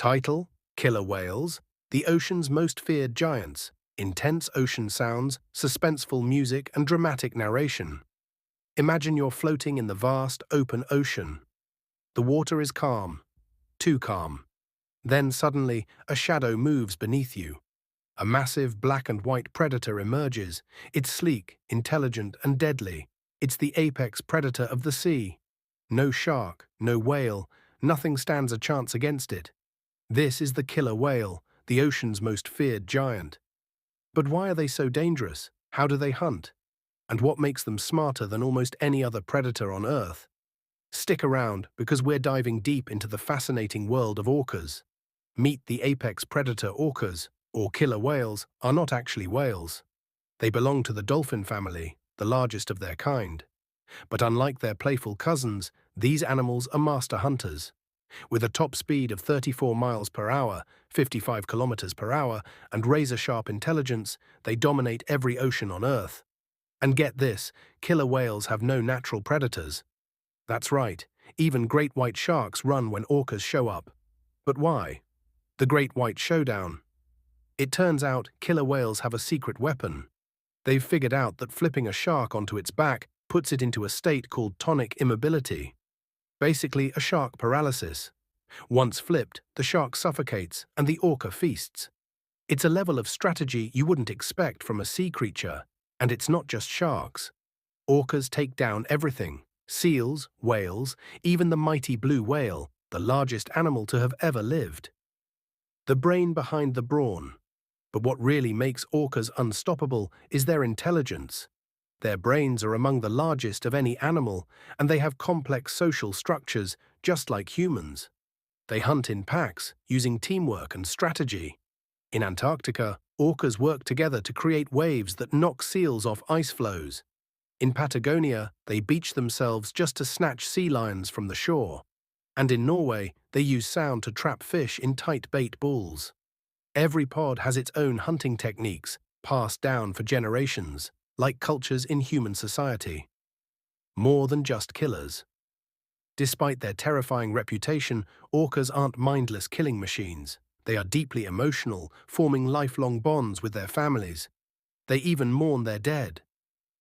Title: Killer Whales, the ocean's most feared giants. Intense ocean sounds, suspenseful music, and dramatic narration. Imagine you're floating in the vast, open ocean. The water is calm, too calm. Then suddenly, a shadow moves beneath you. A massive black and white predator emerges. It's sleek, intelligent, and deadly. It's the apex predator of the sea. No shark, no whale, nothing stands a chance against it. This is the killer whale, the ocean's most feared giant. But why are they so dangerous? How do they hunt? And what makes them smarter than almost any other predator on Earth? Stick around, because we're diving deep into the fascinating world of orcas. Meet the apex predator. Orcas, or killer whales, are not actually whales. They belong to the dolphin family, the largest of their kind. But unlike their playful cousins, these animals are master hunters. With a top speed of 34 miles per hour, 55 kilometers per hour, and razor-sharp intelligence, they dominate every ocean on Earth. And get this, killer whales have no natural predators. That's right, even great white sharks run when orcas show up. But why? The Great White Showdown. It turns out killer whales have a secret weapon. They've figured out that flipping a shark onto its back puts it into a state called tonic immobility. Basically, a shark paralysis. Once flipped, the shark suffocates and the orca feasts. It's a level of strategy you wouldn't expect from a sea creature, and it's not just sharks. Orcas take down everything: seals, whales, even the mighty blue whale, the largest animal to have ever lived. The brain behind the brawn. But what really makes orcas unstoppable is their intelligence. Their brains are among the largest of any animal, and they have complex social structures, just like humans. They hunt in packs, using teamwork and strategy. In Antarctica, orcas work together to create waves that knock seals off ice floes. In Patagonia, they beach themselves just to snatch sea lions from the shore. And in Norway, they use sound to trap fish in tight bait balls. Every pod has its own hunting techniques, passed down for generations, like cultures in human society. More than just killers. Despite their terrifying reputation, orcas aren't mindless killing machines. They are deeply emotional, forming lifelong bonds with their families. They even mourn their dead.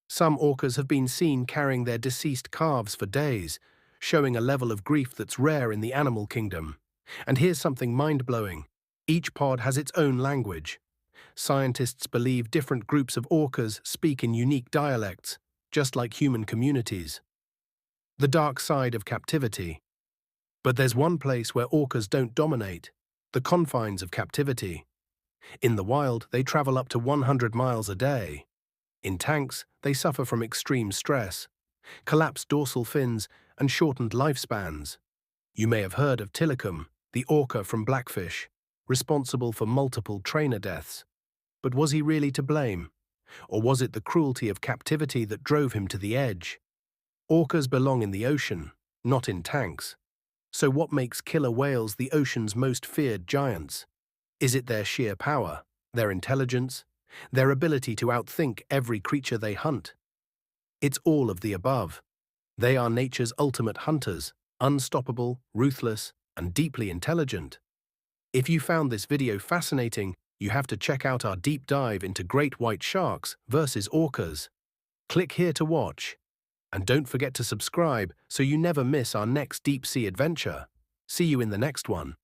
Some orcas have been seen carrying their deceased calves for days, showing a level of grief that's rare in the animal kingdom. And here's something mind-blowing. Each pod has its own language. Scientists believe different groups of orcas speak in unique dialects, just like human communities. The dark side of captivity. But there's one place where orcas don't dominate: the confines of captivity. In the wild, they travel up to 100 miles a day. In tanks, they suffer from extreme stress, collapsed dorsal fins, and shortened lifespans. You may have heard of Tilikum, the orca from Blackfish, responsible for multiple trainer deaths. But was he really to blame? Or was it the cruelty of captivity that drove him to the edge? Orcas belong in the ocean, not in tanks. So what makes killer whales the ocean's most feared giants? Is it their sheer power, their intelligence, their ability to outthink every creature they hunt? It's all of the above. They are nature's ultimate hunters, unstoppable, ruthless, and deeply intelligent. If you found this video fascinating, you have to check out our deep dive into great white sharks versus orcas. Click here to watch. And don't forget to subscribe so you never miss our next deep sea adventure. See you in the next one.